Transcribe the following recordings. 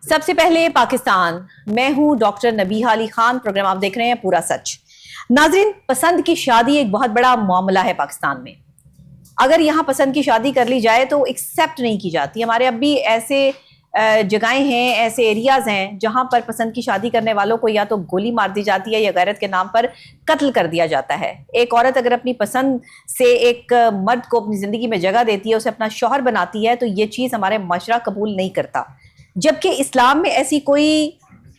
سب سے پہلے پاکستان، میں ہوں ڈاکٹر نبیہہ علی خان، پروگرام آپ دیکھ رہے ہیں پورا سچ۔ ناظرین، پسند کی شادی ایک بہت بڑا معاملہ ہے پاکستان میں۔ اگر یہاں پسند کی شادی کر لی جائے تو ایکسیپٹ نہیں کی جاتی۔ ہمارے اب بھی ایسے جگہیں ہیں، ایسے ایریاز ہیں جہاں پر پسند کی شادی کرنے والوں کو یا تو گولی مار دی جاتی ہے یا غیرت کے نام پر قتل کر دیا جاتا ہے۔ ایک عورت اگر اپنی پسند سے ایک مرد کو اپنی زندگی میں جگہ دیتی ہے، اسے اپنا شوہر بناتی ہے، تو یہ چیز ہمارے معاشرہ قبول نہیں کرتا۔ جبکہ اسلام میں ایسی کوئی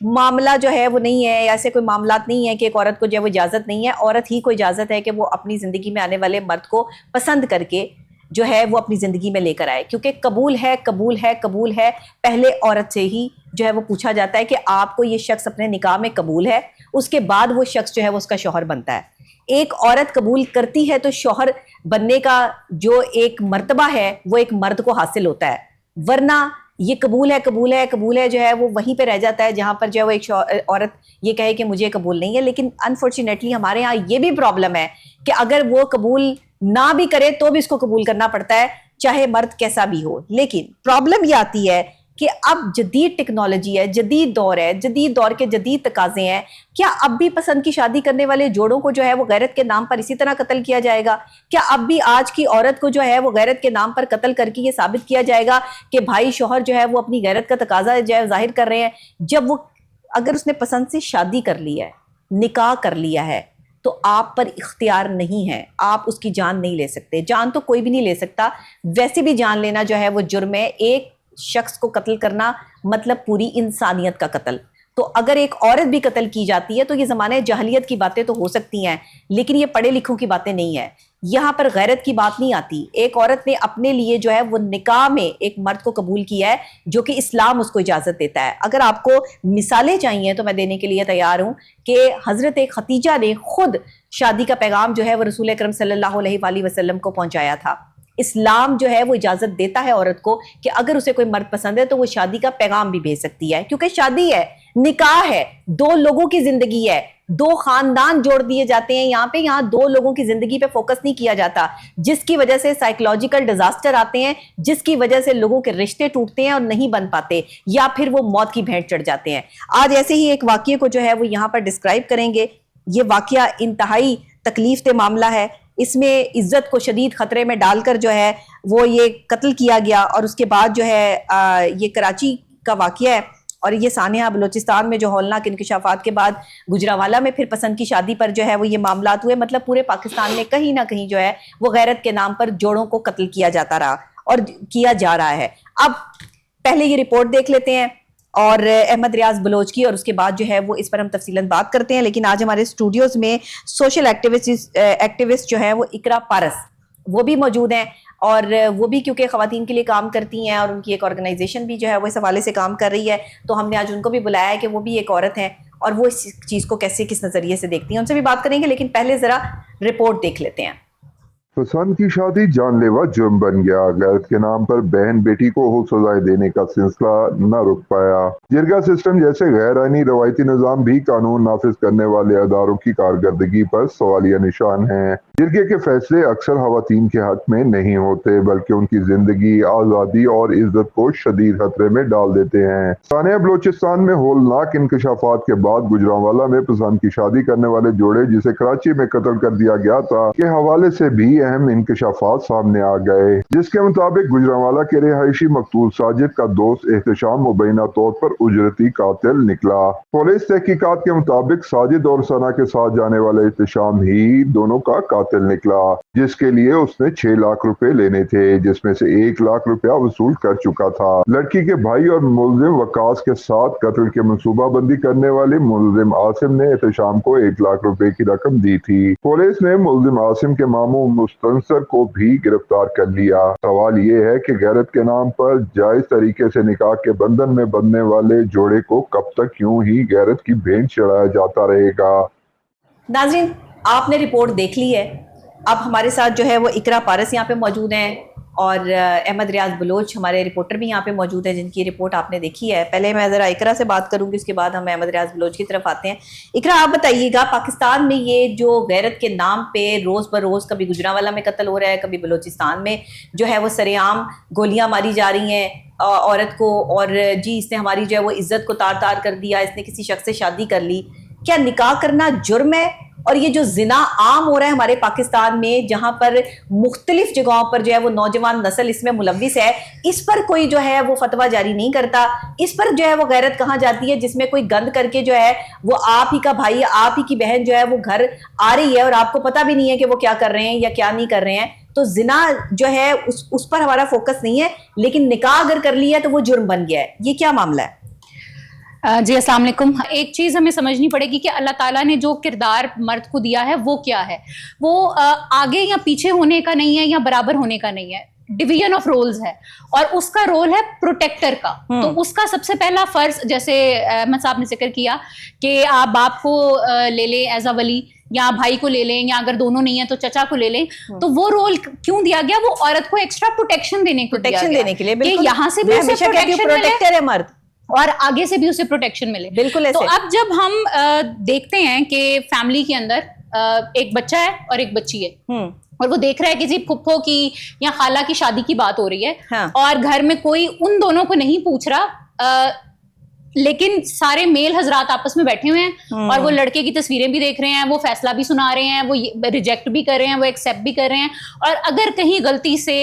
معاملہ جو ہے وہ نہیں ہے، ایسے کوئی معاملات نہیں ہے کہ ایک عورت کو جو ہے وہ اجازت نہیں ہے۔ عورت ہی کو اجازت ہے کہ وہ اپنی زندگی میں آنے والے مرد کو پسند کر کے جو ہے وہ اپنی زندگی میں لے کر آئے، کیونکہ قبول ہے قبول ہے قبول ہے پہلے عورت سے ہی جو ہے وہ پوچھا جاتا ہے کہ آپ کو یہ شخص اپنے نکاح میں قبول ہے، اس کے بعد وہ شخص جو ہے وہ اس کا شوہر بنتا ہے۔ ایک عورت قبول کرتی ہے تو شوہر بننے کا جو ایک مرتبہ ہے وہ ایک مرد کو حاصل ہوتا ہے، ورنہ یہ قبول ہے قبول ہے قبول ہے جو ہے وہ وہیں پہ رہ جاتا ہے جہاں پر جو ہے وہ ایک عورت یہ کہے کہ مجھے قبول نہیں ہے۔ لیکن انفارچونیٹلی ہمارے ہاں یہ بھی پرابلم ہے کہ اگر وہ قبول نہ بھی کرے تو بھی اس کو قبول کرنا پڑتا ہے، چاہے مرد کیسا بھی ہو۔ لیکن پرابلم یہ آتی ہے کہ اب جدید ٹیکنالوجی ہے، جدید دور ہے، جدید دور کے جدید تقاضے ہیں، کیا اب بھی پسند کی شادی کرنے والے جوڑوں کو جو ہے وہ غیرت کے نام پر اسی طرح قتل کیا جائے گا؟ کیا اب بھی آج کی عورت کو جو ہے وہ غیرت کے نام پر قتل کر کے یہ ثابت کیا جائے گا کہ بھائی شوہر جو ہے وہ اپنی غیرت کا تقاضا جو ہے ظاہر کر رہے ہیں؟ جب وہ اگر اس نے پسند سے شادی کر لی ہے، نکاح کر لیا ہے، تو آپ پر اختیار نہیں ہے، آپ اس کی جان نہیں لے سکتے۔ جان تو کوئی بھی نہیں لے سکتا، ویسے بھی جان لینا جو ہے وہ جرم ہے۔ ایک شخص کو قتل کرنا مطلب پوری انسانیت کا قتل۔ تو اگر ایک عورت بھی قتل کی جاتی ہے تو یہ زمانے جاہلیت کی باتیں تو ہو سکتی ہیں، لیکن یہ پڑھے لکھوں کی باتیں نہیں ہیں۔ یہاں پر غیرت کی بات نہیں آتی۔ ایک عورت نے اپنے لیے جو ہے وہ نکاح میں ایک مرد کو قبول کیا ہے جو کہ اسلام اس کو اجازت دیتا ہے۔ اگر آپ کو مثالیں چاہیے تو میں دینے کے لیے تیار ہوں کہ حضرت خدیجہ نے خود شادی کا پیغام جو ہے وہ رسول اکرم صلی اللہ علیہ وآلہ وسلم کو پہنچایا تھا۔ اسلام جو ہے وہ اجازت دیتا ہے عورت کو کہ اگر اسے کوئی مرد پسند ہے تو وہ شادی کا پیغام بھی بھیج سکتی ہے، کیونکہ شادی ہے، نکاح ہے، دو لوگوں کی زندگی ہے، دو خاندان جوڑ دیے جاتے ہیں۔ یہاں دو لوگوں کی زندگی پہ فوکس نہیں کیا جاتا، جس کی وجہ سے سائیکولوجیکل ڈیزاسٹر آتے ہیں، جس کی وجہ سے لوگوں کے رشتے ٹوٹتے ہیں اور نہیں بن پاتے، یا پھر وہ موت کی بھینٹ چڑھ جاتے ہیں۔ آج ایسے ہی ایک واقعے کو جو ہے وہ یہاں پر ڈسکرائب کریں گے۔ یہ واقعہ انتہائی تکلیف دہ معاملہ ہے۔ اس میں عزت کو شدید خطرے میں ڈال کر جو ہے وہ یہ قتل کیا گیا، اور اس کے بعد جو ہے یہ کراچی کا واقعہ ہے، اور یہ سانحہ بلوچستان میں جو ہولناک انکشافات کے بعد گجرانوالہ میں پھر پسند کی شادی پر جو ہے وہ یہ معاملات ہوئے۔ مطلب پورے پاکستان میں کہیں نہ کہیں جو ہے وہ غیرت کے نام پر جوڑوں کو قتل کیا جاتا رہا اور کیا جا رہا ہے۔ اب پہلے یہ رپورٹ دیکھ لیتے ہیں اور احمد ریاض بلوچ کی، اور اس کے بعد جو ہے وہ اس پر ہم تفصیلاً بات کرتے ہیں۔ لیکن آج ہمارے اسٹوڈیوز میں سوشل ایکٹیوسٹ جو ہے وہ اقرا پارس وہ بھی موجود ہیں، اور وہ بھی کیونکہ خواتین کے لیے کام کرتی ہیں اور ان کی ایک آرگنائزیشن بھی جو ہے وہ اس حوالے سے کام کر رہی ہے، تو ہم نے آج ان کو بھی بلایا ہے کہ وہ بھی ایک عورت ہیں اور وہ اس چیز کو کیسے کس نظریے سے دیکھتی ہیں، ان سے بھی بات کریں گے۔ لیکن پہلے ذرا رپورٹ دیکھ لیتے ہیں۔ پسند کی شادی جان لیوا جرم بن گیا، غیرت کے نام پر بہن بیٹی کو حقوق سزائیں دینے کا سلسلہ نہ رک پایا۔ جرگہ سسٹم جیسے غیر آئینی روایتی نظام بھی قانون نافذ کرنے والے اداروں کی کارکردگی پر سوالیہ نشان ہیں۔ جرگے کے فیصلے اکثر خواتین کے حق میں نہیں ہوتے، بلکہ ان کی زندگی، آزادی اور عزت کو شدید خطرے میں ڈال دیتے ہیں۔ سانحہ بلوچستان میں ہولناک انکشافات کے بعد گجرانوالہ میں پسند کی شادی کرنے والے جوڑے جسے کراچی میں قتل کر دیا گیا تھا کے حوالے سے بھی اہم انکشافات سامنے آ گئے، جس کے مطابق گجرانوالہ کے رہائشی مقتول ساجد کا دوست احتشام مبینہ طور پر اجرتی قاتل نکلا۔ پولیس تحقیقات کے مطابق ساجد اور ثنا کے ساتھ جانے والے احتشام ہی دونوں کا قاتل نکلا، جس کے لیے اس نے 6 لاکھ روپے لینے تھے، جس میں سے 1 لاکھ روپیہ وصول کر چکا تھا۔ لڑکی کے بھائی اور ملزم وقاص کے ساتھ قتل کے منصوبہ بندی کرنے والے ملزم عاصم نے احتشام کو 1 لاکھ روپے کی رقم دی تھی۔ پولیس نے ملزم عاصم کے ماموں مستنصر کو بھی گرفتار کر لیا۔ سوال یہ ہے کہ غیرت کے نام پر جائز طریقے سے نکاح کے بندھن میں بندھنے والے جوڑے کو کب تک یوں ہی غیرت کی بھینٹ چڑھایا جاتا رہے گا؟ ناظرین، آپ نے رپورٹ دیکھ لی ہے۔ اب ہمارے ساتھ جو ہے وہ اقرا پارس یہاں پہ موجود ہیں، اور احمد ریاض بلوچ ہمارے رپورٹر بھی یہاں پہ موجود ہیں جن کی رپورٹ آپ نے دیکھی ہے. پہلے میں ذرا اقرا سے بات کروں گی, اس کے بعد ہم احمد ریاض بلوچ کی طرف آتے ہیں. اقرا آپ بتائیے گا, پاکستان میں یہ جو غیرت کے نام پہ روز بروز کبھی گجرانوالہ میں قتل ہو رہا ہے, کبھی بلوچستان میں جو ہے وہ سرے عام گولیاں ماری جا رہی ہیں عورت کو, اور جی اس نے ہماری جو ہے وہ عزت کو تار تار کر دیا, اس نے کسی شخص سے شادی کر لی. کیا نکاح کرنا جرم ہے؟ اور یہ جو زنا عام ہو رہا ہے ہمارے پاکستان میں, جہاں پر مختلف جگہوں پر جو ہے وہ نوجوان نسل اس میں ملوث ہے, اس پر کوئی جو ہے وہ فتویٰ جاری نہیں کرتا. اس پر جو ہے وہ غیرت کہاں جاتی ہے جس میں کوئی گند کر کے جو ہے وہ آپ ہی کا بھائی, آپ ہی کی بہن جو ہے وہ گھر آ رہی ہے اور آپ کو پتہ بھی نہیں ہے کہ وہ کیا کر رہے ہیں یا کیا نہیں کر رہے ہیں. تو زنا جو ہے اس پر ہمارا فوکس نہیں ہے, لیکن نکاح اگر کر لیا تو وہ جرم بن گیا ہے. یہ کیا معاملہ ہے؟ جی السلام علیکم. ایک چیز ہمیں سمجھنی پڑے گی کہ اللہ تعالیٰ نے جو کردار مرد کو دیا ہے وہ کیا ہے. وہ آگے یا پیچھے ہونے کا نہیں ہے یا برابر ہونے کا نہیں ہے, ڈویژن آف رولز ہے, اور اس کا رول ہے پروٹیکٹر کا. تو اس کا سب سے پہلا فرض, جیسے احمد صاحب نے ذکر کیا کہ آپ باپ کو لے لیں ایز اے ولی, یا بھائی کو لے لیں, یا اگر دونوں نہیں ہیں تو چچا کو لے لیں. تو وہ رول کیوں دیا گیا؟ وہ عورت کو ایکسٹرا پروٹیکشن دینے کے لیے, کہ یہاں سے بھی اسے پروٹیکٹر ہے مرد اور آگے سے بھی اسے پروٹیکشن ملے. بالکل. تو اب جب ہم دیکھتے ہیں کہ فیملی کے اندر ایک بچہ ہے اور ایک بچی ہے, اور وہ دیکھ رہا ہے کسی پھپھو کی یا خالہ کی شادی کی بات ہو رہی ہے, اور گھر میں کوئی ان دونوں کو نہیں پوچھ رہا, لیکن سارے میل حضرات آپس میں بیٹھے ہوئے ہیں اور وہ لڑکے کی تصویریں بھی دیکھ رہے ہیں, وہ فیصلہ بھی سنا رہے ہیں, وہ ریجیکٹ بھی کر رہے ہیں, وہ ایکسیپٹ بھی کر رہے ہیں. اور اگر کہیں غلطی سے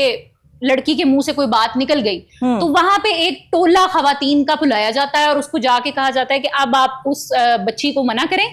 لڑکی کے منہ سے کوئی بات نکل گئی تو وہاں پہ ایک ٹولہ خواتین کا بلایا جاتا ہے, اور اس کو جا کے کہا جاتا ہے کہ اب آپ اس بچی کو منع کریں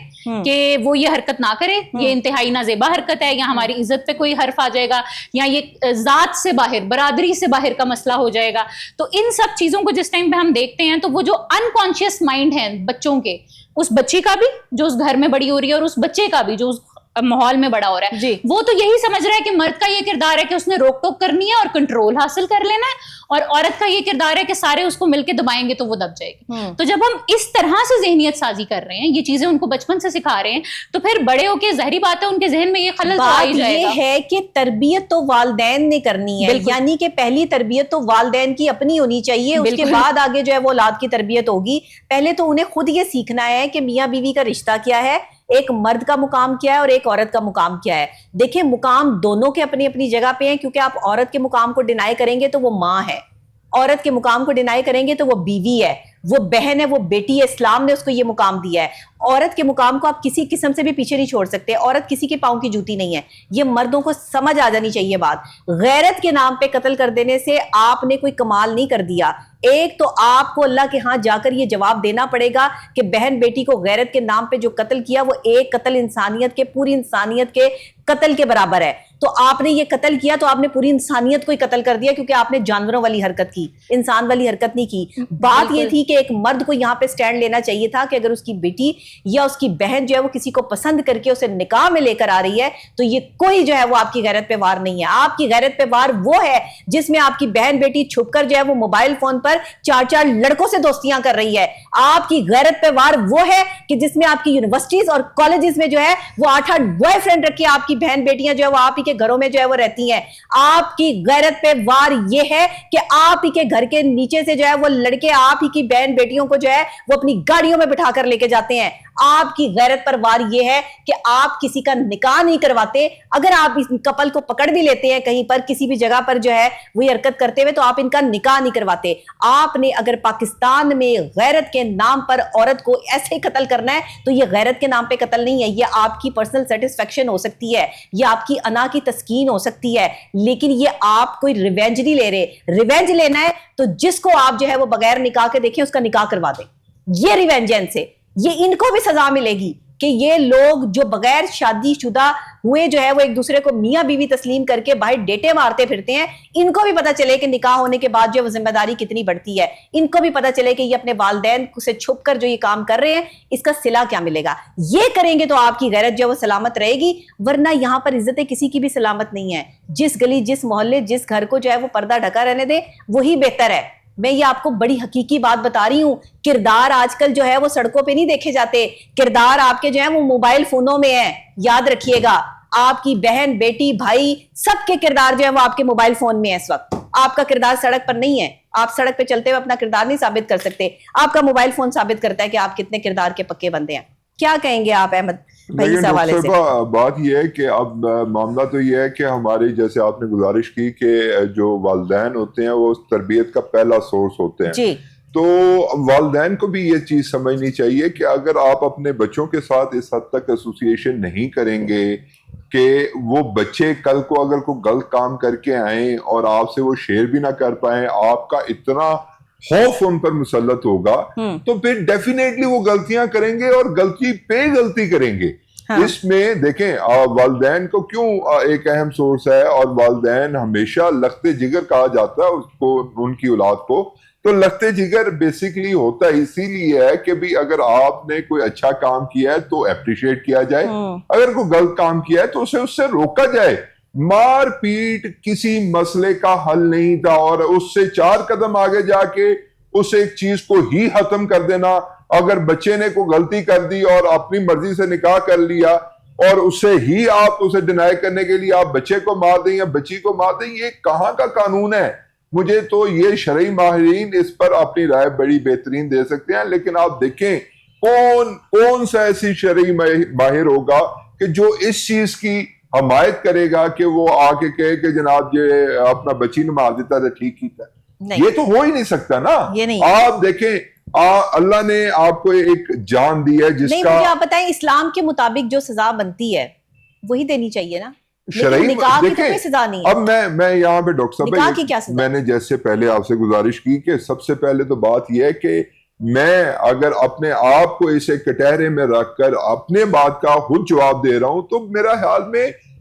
کہ وہ یہ حرکت نہ کرے, یہ انتہائی نازیبا حرکت ہے, یا ہماری عزت پہ کوئی حرف آ جائے گا, یا یہ ذات سے باہر, برادری سے باہر کا مسئلہ ہو جائے گا. تو ان سب چیزوں کو جس ٹائم پہ ہم دیکھتے ہیں تو وہ جو انکانشیس مائنڈ ہیں بچوں کے, اس بچی کا بھی جو اس گھر میں بڑی ہو رہی ہے, اور اس بچے کا بھی جو اس ماحول میں بڑا ہو رہا ہے, وہ تو یہی سمجھ رہا ہے کہ مرد کا یہ کردار ہے کہ اس نے روک ٹوک کرنی ہے اور کنٹرول حاصل کر لینا ہے, اور عورت کا یہ کردار ہے کہ سارے اس کو مل کے دبائیں گے تو وہ دب جائے گی. تو جب ہم اس طرح سے ذہنیت سازی کر رہے ہیں, یہ چیزیں ان کو بچپن سے سکھا رہے ہیں, تو پھر بڑے ہو کے ظاہری بات ہے ان کے ذہن میں یہ خلل تو آ ہی جائے گا. یہ ہے کہ تربیت تو والدین نے کرنی ہے, یعنی کہ پہلی تربیت تو والدین کی اپنی ہونی چاہیے, اس کے بعد آگے جو ہے وہ اولاد کی تربیت ہوگی. پہلے تو انہیں خود یہ سیکھنا ہے کہ میاں بیوی کا رشتہ کیا ہے, ایک مرد کا مقام کیا ہے اور ایک عورت کا مقام کیا ہے. دیکھیں مقام دونوں کے اپنی اپنی جگہ پہ ہیں, کیونکہ آپ عورت کے مقام کو ڈینائی کریں گے تو وہ ماں ہے, عورت کے مقام کو ڈینائی کریں گے تو وہ بیوی ہے, وہ بہن ہے, وہ بیٹی ہے. اسلام نے اس کو یہ مقام دیا ہے. عورت کے مقام کو آپ کسی قسم سے بھی پیچھے نہیں چھوڑ سکتے. عورت کسی کے پاؤں کی جوتی نہیں ہے. یہ مردوں کو سمجھ آ جانی چاہیے بات. غیرت کے نام پہ قتل کر دینے سے آپ نے کوئی کمال نہیں کر دیا. ایک تو آپ کو اللہ کے ہاں جا کر یہ جواب دینا پڑے گا کہ بہن بیٹی کو غیرت کے نام پہ جو قتل کیا وہ ایک قتل انسانیت کے, پوری انسانیت کے قتل کے برابر ہے. تو آپ نے یہ قتل کیا تو آپ نے پوری انسانیت کو ہی قتل کر دیا, کیونکہ آپ نے جانوروں والی حرکت کی, انسان والی حرکت نہیں کی. بات یہ تھی کہ ایک مرد کو یہاں پہ سٹینڈ لینا چاہیے تھا کہ اگر اس کی بیٹی یا اس کی بہن جو ہے وہ کسی کو پسند کر کے اسے نکاح میں لے کر آ رہی ہے تو یہ کوئی جو ہے وہ آپ کی غیرت پہ وار نہیں ہے. آپ کی غیرت پہ وار وہ ہے جس میں آپ کی بہن بیٹی چھپ کر جو ہے وہ موبائل فون پر 4 لڑکوں سے دوستیاں کر رہی ہے. آپ کی غیرت پہ وار وہ ہے کہ جس میں آپ کی یونیورسٹیز اور کالجز میں جو ہے وہ 8 بوائے فرینڈ رکھی آپ کی بہن بیٹیاں جو ہے وہ آپ ہی کے گھروں میں جو ہے وہ رہتی ہیں. آپ کی غیرت پہ وار یہ ہے کہ آپ ہی کے گھر کے نیچے سے جو ہے وہ لڑکے آپ ہی کی بہن بیٹیوں کو جو ہے وہ اپنی گاڑیوں میں بٹھا کر لے کے جاتے ہیں. آپ کی غیرت پر وار یہ ہے کہ آپ کسی کا نکاح نہیں کرواتے. اگر آپ اس کپل کو پکڑ بھی لیتے ہیں کہیں پر کسی بھی جگہ پر جو ہے وہ حرکت کرتے ہوئے تو آپ ان کا نکاح نہیں کرواتے. آپ نے اگر پاکستان میں غیرت کے نام پر عورت کو ایسے ہی قتل کرنا ہے تو یہ غیرت کے نام پہ قتل نہیں ہے, یہ آپ کی پرسنل سیٹسفیکشن ہو سکتی ہے, یہ آپ کی انا کی تسکین ہو سکتی ہے, لیکن یہ آپ کوئی ریونج نہیں لے رہے. ریونج لینا ہے تو جس کو آپ جو ہے وہ بغیر نکاح کے دیکھیں اس کا نکاح کروا دیں. یہ ریونج ہے ان سے, یہ ان کو بھی سزا ملے گی کہ یہ لوگ جو بغیر شادی شدہ ہوئے جو ہے وہ ایک دوسرے کو میاں بیوی تسلیم کر کے باہر ڈیٹے مارتے پھرتے ہیں, ان کو بھی پتا چلے کہ نکاح ہونے کے بعد جو ذمہ داری کتنی بڑھتی ہے. ان کو بھی پتا چلے کہ یہ اپنے والدین سے چھپ کر جو یہ کام کر رہے ہیں اس کا صلہ کیا ملے گا. یہ کریں گے تو آپ کی غیرت جو ہے وہ سلامت رہے گی, ورنہ یہاں پر عزتیں کسی کی بھی سلامت نہیں ہے. جس گلی, جس محلے, جس گھر کو جو ہے وہ پردہ ڈھکا رہنے دیں وہی بہتر ہے. میں یہ آپ کو بڑی حقیقی بات بتا رہی ہوں. کردار آج کل جو ہے وہ سڑکوں پہ نہیں دیکھے جاتے, کردار آپ کے جو ہے وہ موبائل فونوں میں ہیں. یاد رکھیے گا, آپ کی بہن بیٹی بھائی سب کے کردار جو ہے وہ آپ کے موبائل فون میں ہے اس وقت. آپ کا کردار سڑک پر نہیں ہے, آپ سڑک پہ چلتے ہوئے اپنا کردار نہیں ثابت کر سکتے, آپ کا موبائل فون ثابت کرتا ہے کہ آپ کتنے کردار کے پکے بندے ہیں. کیا کہیں گے آپ احمد بھائی اس حوالے سے؟ بات یہ ہے کہ اب معاملہ تو یہ ہے کہ ہماری, جیسے آپ نے گزارش کی کہ جو والدین ہوتے ہیں وہ تربیت کا پہلا سورس ہوتے ہیں جی, تو والدین کو بھی یہ چیز سمجھنی چاہیے کہ اگر آپ اپنے بچوں کے ساتھ اس حد تک ایسوسیشن نہیں کریں گے کہ وہ بچے کل کو اگر کوئی غلط کام کر کے آئیں اور آپ سے وہ شیئر بھی نہ کر پائیں, آپ کا اتنا خوف ان پر مسلط ہوگا تو پھر ڈیفینیٹلی وہ غلطیاں کریں گے اور غلطی پہ غلطی کریں گے. اس میں دیکھیں والدین کو کیوں ایک اہم سورس ہے, اور والدین ہمیشہ لخت جگر کہا جاتا ہے اس کو, ان کی اولاد کو. تو لخت جگر بیسیکلی ہوتا ہے اسی لیے ہے کہ بھی اگر آپ نے کوئی اچھا کام کیا ہے تو اپریشیٹ کیا جائے, اگر کوئی غلط کام کیا ہے تو اسے اس سے روکا جائے. مار پیٹ کسی مسئلے کا حل نہیں تھا, اور اس سے 4 قدم آگے جا کے اس ایک چیز کو ہی ختم کر دینا. اگر بچے نے کوئی غلطی کر دی اور اپنی مرضی سے نکاح کر لیا اور اسے ہی آپ اسے ڈینائی کرنے کے لیے آپ بچے کو مار دیں یا بچی کو مار دیں, یہ کہاں کا قانون ہے؟ مجھے تو یہ شرعی ماہرین اس پر اپنی رائے بڑی بہترین دے سکتے ہیں, لیکن آپ دیکھیں کون سا ایسی شرعی ماہر ہوگا کہ جو اس چیز کی حمایت کرے گا کہ وہ آ کے کہے کہ جناب یہ اپنا بچی نے مار دیتا تھا ٹھیک ہی تھا. یہ تو ہو ہی نہیں سکتا نا. آپ دیکھیں اللہ نے آپ کو ایک جان دی ہے جس کا, مجھے آپ بتائیں اسلام کے مطابق جو سزا بنتی ہے وہی دینی چاہیے نا, شرعی. نکاح کی کوئی سزا نہیں ہے. اب میں یہاں پہ ڈاکٹر صاحب میں نے جیسے پہلے آپ سے گزارش کی کہ سب سے پہلے تو بات یہ ہے کہ میں اگر اپنے آپ کو اسے کٹہرے میں رکھ کر اپنے بات کا خود جواب دے رہا ہوں تو میرا خیال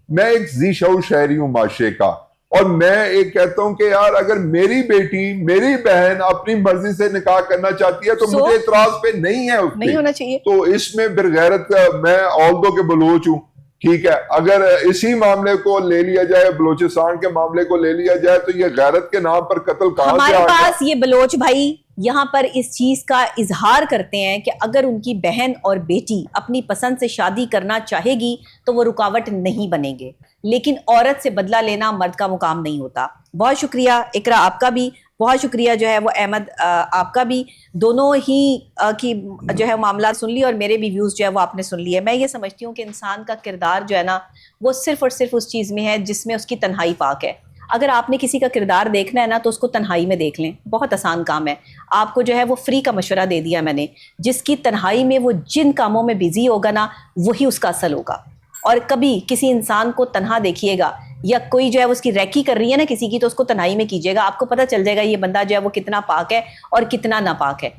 میں ایک ذی شعور شہری ہوں معاشرے کا, اور میں ایک کہتا ہوں کہ یار اگر میری بیٹی میری بہن اپنی مرضی سے نکاح کرنا چاہتی ہے تو مجھے اعتراض پہ نہیں ہے, اس نہیں ہونا چاہیے. تو اس میں بغیرت میں اولدو کے بلوچ ہوں, ٹھیک ہے. اگر اسی معاملے کو لے لیا جائے, بلوچستان کے معاملے کو لے لیا جائے, تو یہ غیرت کے نام پر قتل کہاں سے ہمارے پاس یہ بلوچ بھائی یہاں پر اس چیز کا اظہار کرتے ہیں کہ اگر ان کی بہن اور بیٹی اپنی پسند سے شادی کرنا چاہے گی تو وہ رکاوٹ نہیں بنیں گے, لیکن عورت سے بدلہ لینا مرد کا مقام نہیں ہوتا. بہت شکریہ اقرا آپ کا بھی, بہت شکریہ جو ہے وہ احمد آپ کا بھی, دونوں ہی کی جو ہے معاملات سن لی اور میرے بھی ویوز جو ہے وہ آپ نے سن لی ہے. میں یہ سمجھتی ہوں کہ انسان کا کردار جو ہے نا وہ صرف اور صرف اس چیز میں ہے جس میں اس کی تنہائی پاک ہے. اگر آپ نے کسی کا کردار دیکھنا ہے نا تو اس کو تنہائی میں دیکھ لیں, بہت آسان کام ہے. آپ کو جو ہے وہ فری کا مشورہ دے دیا میں نے, جس کی تنہائی میں وہ جن کاموں میں بیزی ہوگا نا وہی اس کا اصل ہوگا. اور کبھی کسی انسان کو تنہا دیکھیے گا یا کوئی جو ہے اس کی ریکی کر رہی ہے نا کسی کی, تو اس کو تنہائی میں کیجیے گا, آپ کو پتہ چل جائے گا یہ بندہ جو ہے وہ کتنا پاک ہے اور کتنا ناپاک ہے.